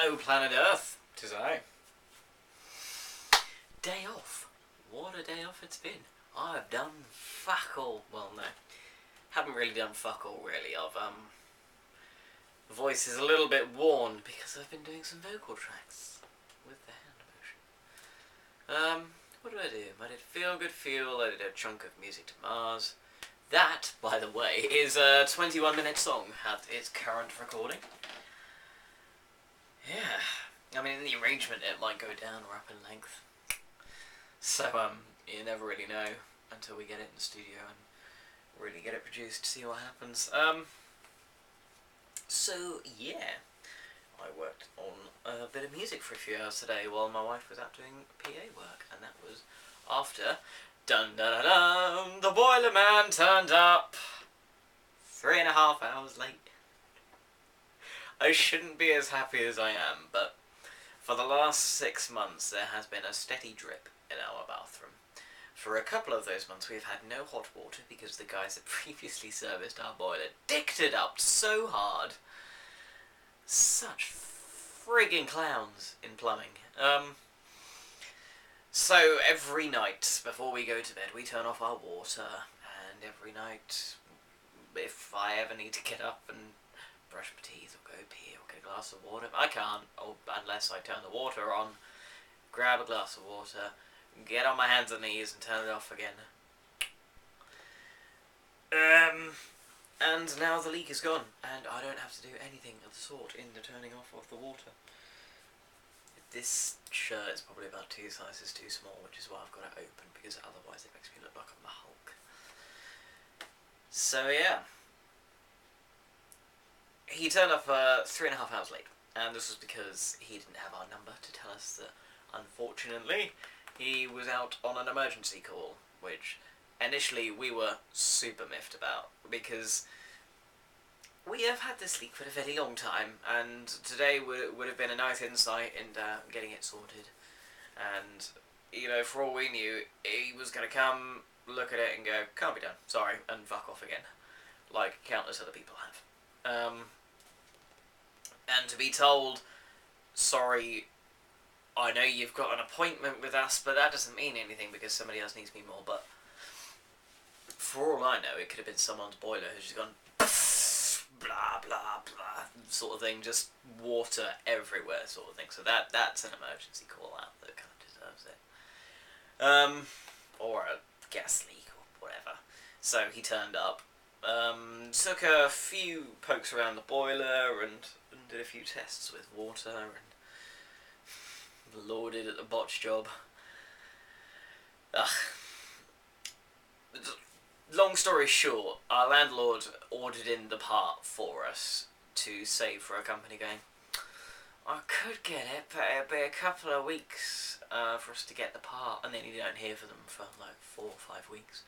Hello, planet Earth. 'Tis I. Day off. What a day off it's been. I've done fuck all. Well, no. Haven't really done fuck all, really. The voice is a little bit worn because I've been doing some vocal tracks with the hand motion. What do? I did Feel Good Fuel, I did a chunk of Music to Mars. That, by the way, is a 21-minute song at its current recording. Yeah. I mean, in the arrangement it might go down or up in length. So, you never really know until we get it in the studio and really get it produced to see what happens. So, yeah. I worked on a bit of music for a few hours today while my wife was out doing PA work, and that was after dun dun dun dun, the boiler man turned up 3.5 hours late. I shouldn't be as happy as I am, but for the last 6 months there has been a steady drip in our bathroom. For a couple of those months we've had no hot water because the guys that previously serviced our boiler dicked it up so hard. Such friggin' clowns in plumbing. So every night before we go to bed we turn off our water, and every night if I ever need to get up and brush my teeth or go pee or get a glass of water, I can't, unless I turn the water on, grab a glass of water, get on my hands and knees and turn it off again. And now the leak is gone, and I don't have to do anything of the sort in the turning off of the water. This shirt is probably about 2 sizes too small, which is why I've got it open, because otherwise it makes me look like I'm the Hulk. So yeah. He turned up 3.5 hours late, and this was because he didn't have our number to tell us that, unfortunately, he was out on an emergency call, which initially we were super miffed about, because we have had this leak for a very long time, and today would have been a nice insight into getting it sorted. And, you know, for all we knew, he was going to come, look at it and go, can't be done, sorry, and fuck off again, like countless other people have. And to be told, sorry, I know you've got an appointment with us, but that doesn't mean anything because somebody else needs me more. But for all I know, it could have been someone's boiler who's just gone blah blah blah sort of thing, just water everywhere sort of thing. So that's an emergency call out that kind of deserves it. Or a gas leak or whatever. So he turned up, took a few pokes around the boiler and did a few tests with water and lorded at the botch job. Ugh. Long story short, our landlord ordered in the part for us to save for a company going, I could get it, but it'll be a couple of weeks for us to get the part, and then you don't hear from them for like 4 or 5 weeks.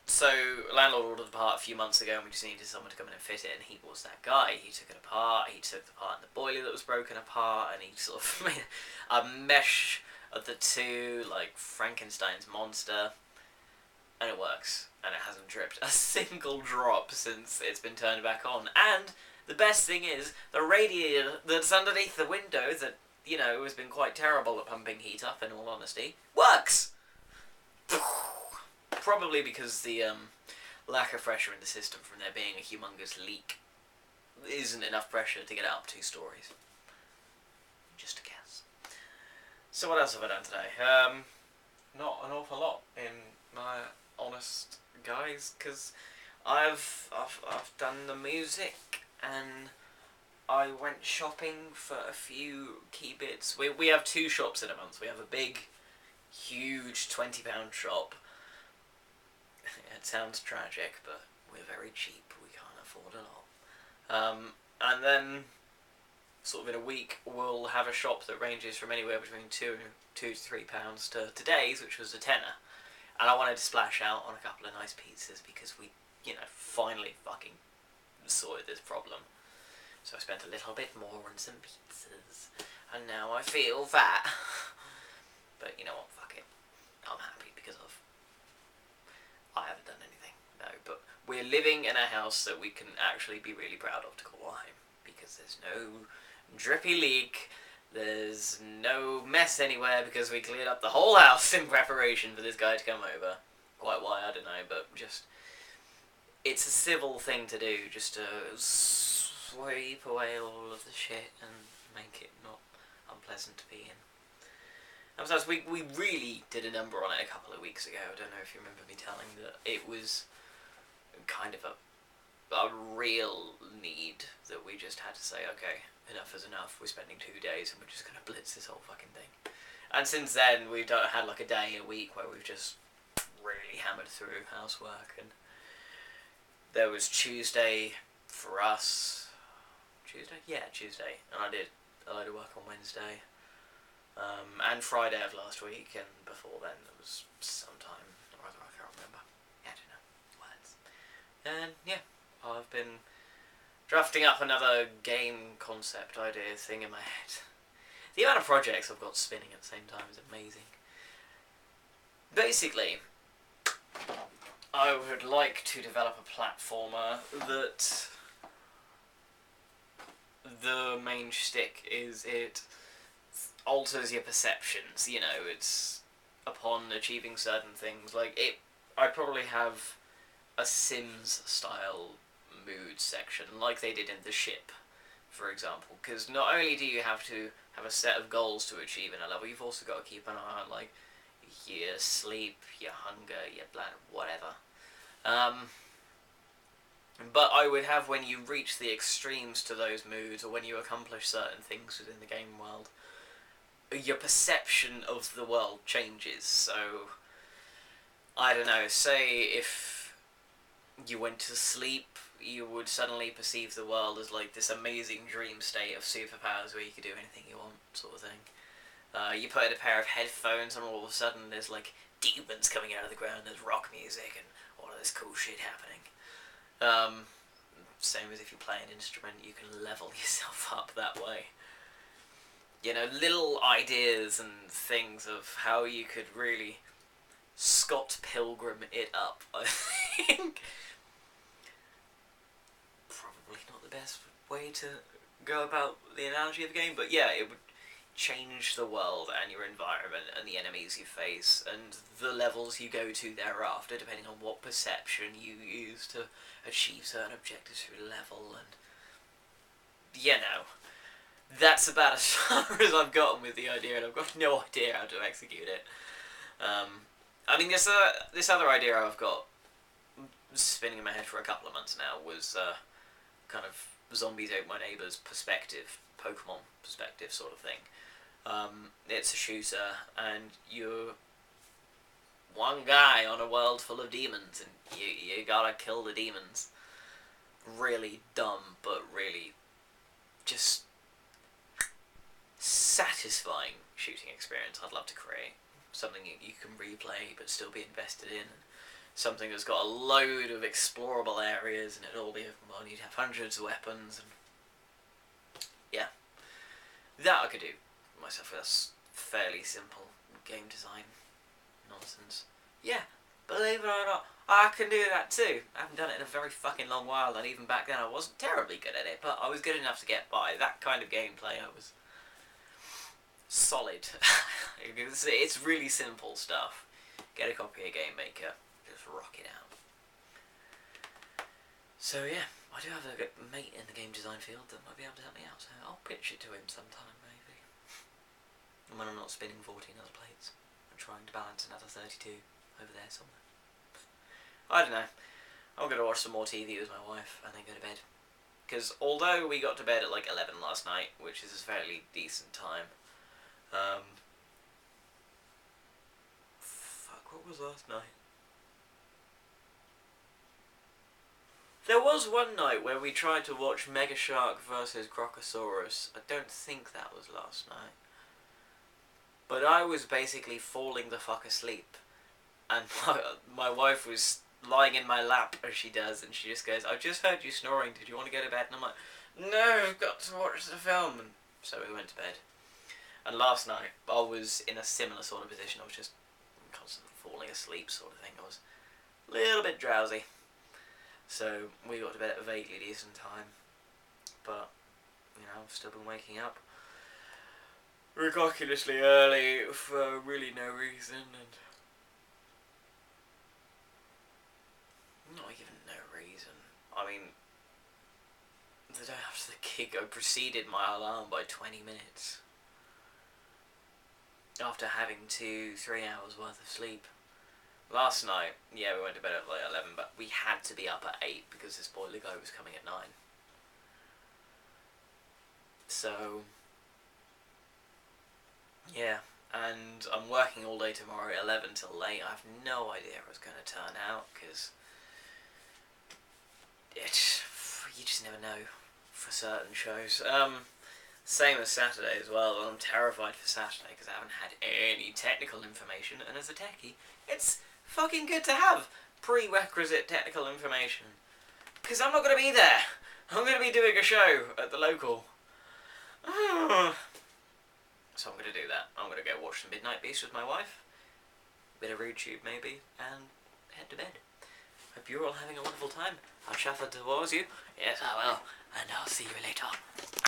So, landlord ordered the part a few months ago and we just needed someone to come in and fit it, and he was that guy. He took it apart, he took the part in the boiler that was broken apart, and he sort of made a mesh of the two, like Frankenstein's monster, and it works, and it hasn't dripped a single drop since it's been turned back on. And the best thing is, the radiator that's underneath the window that, you know, has been quite terrible at pumping heat up, in all honesty, works! Probably because the lack of pressure in the system from there being a humongous leak isn't enough pressure to get it up 2 stories. Just a guess. So what else have I done today? Not an awful lot, in my honest guys, because I've done the music and I went shopping for a few key bits. We have 2 shops in a month. We have a big, huge £20 shop. It sounds tragic, but we're very cheap. We can't afford a lot. And then, sort of in a week, we'll have a shop that ranges from anywhere between £2 to £3 to today's, which was a tenner. And I wanted to splash out on a couple of nice pizzas because we, you know, finally fucking sorted this problem. So I spent a little bit more on some pizzas, and now I feel fat. But you know what, fuck it. I'm happy because I haven't done anything, no, but we're living in a house that we can actually be really proud of to call our home, because there's no drippy leak. There's no mess anywhere because we cleared up the whole house in preparation for this guy to come over. Quite why, I don't know, but just... It's a civil thing to do, just to sweep away all of the shit and make it not unpleasant to be in. And besides, we really did a number on it a couple of weeks ago. I don't know if you remember me telling that it was kind of a real need that we just had to say, okay, enough is enough. We're spending 2 days and we're just going to blitz this whole fucking thing. And since then, we've had like a day a week where we've just really hammered through housework. And there was Tuesday for us. Tuesday? Yeah, Tuesday. And I did a load of work on Wednesday. And Friday of last week, and before then there was sometime or other, I can't remember. Yeah, I don't know. Words. And yeah, I've been drafting up another game concept idea thing in my head. The amount of projects I've got spinning at the same time is amazing. Basically, I would like to develop a platformer that the main shtick is it alters your perceptions, you know, it's upon achieving certain things. Like, I'd probably have a Sims-style mood section, like they did in The Ship, for example, because not only do you have to have a set of goals to achieve in a level, you've also got to keep an eye on, like, your sleep, your hunger, your blood, whatever. But I would have, when you reach the extremes to those moods, or when you accomplish certain things within the game world, your perception of the world changes. So, I don't know, say if you went to sleep, you would suddenly perceive the world as like this amazing dream state of superpowers where you could do anything you want, sort of thing. You put in a pair of headphones and all of a sudden there's like demons coming out of the ground, there's rock music and all of this cool shit happening. Same as if you play an instrument, you can level yourself up that way. You know, little ideas and things of how you could really Scott Pilgrim it up, I think. Probably not the best way to go about the analogy of the game, but yeah, it would change the world and your environment and the enemies you face and the levels you go to thereafter, depending on what perception you use to achieve certain objectives through the level. And you know, that's about as far as I've gotten with the idea, and I've got no idea how to execute it. I mean, this other idea I've got spinning in my head for a couple of months now was kind of Zombies Ate My Neighbour's perspective, Pokemon perspective sort of thing. It's a shooter, and you're one guy on a world full of demons, and you gotta kill the demons. Really dumb, but really just satisfying shooting experience I'd love to create. Something you can replay but still be invested in. Something that's got a load of explorable areas and it'll all be open world. You'd have hundreds of weapons and yeah. That I could do myself. That's fairly simple game design nonsense. Yeah, believe it or not, I can do that too. I haven't done it in a very fucking long while, and even back then I wasn't terribly good at it, but I was good enough to get by. That kind of gameplay, I was solid. It's really simple stuff. Get a copy of Game Maker, just rock it out. So yeah, I do have a mate in the game design field that might be able to help me out, so I'll pitch it to him sometime maybe. And when I'm not spinning 14 other plates, I'm trying to balance another 32 over there somewhere. I don't know. I'm going to watch some more TV with my wife and then go to bed. Because although we got to bed at like 11 last night, which is a fairly decent time, what was last night? There was one night where we tried to watch Mega Shark vs. Crocosaurus. I don't think that was last night. But I was basically falling the fuck asleep. And my wife was lying in my lap, as she does, and she just goes, "I've just heard you snoring, did you want to go to bed?" And I'm like, "No, I've got to watch the film." And so we went to bed. And last night, I was in a similar sort of position. I was just constantly falling asleep sort of thing. I was a little bit drowsy. So we got to bed at a vaguely decent time. But, you know, still been waking up ridiculously early for really no reason, and not even no reason. I mean, the day after the gig, I preceded my alarm by 20 minutes. After having 2-3 hours worth of sleep. Last night, yeah, we went to bed at like 11, but we had to be up at 8 because this boiler guy was coming at 9. So, yeah, and I'm working all day tomorrow at 11 till late. I have no idea how it's going to turn out, because you just never know for certain shows. Same as Saturday as well, and I'm terrified for Saturday because I haven't had any technical information, and as a techie, it's fucking good to have prerequisite technical information, because I'm not going to be there. I'm going to be doing a show at the local. So I'm going to do that. I'm going to go watch some Midnight Beast with my wife, a bit of RudeTube maybe, and head to bed. Hope you're all having a wonderful time. I'll shuffle towards you. Yes, I will, and I'll see you later.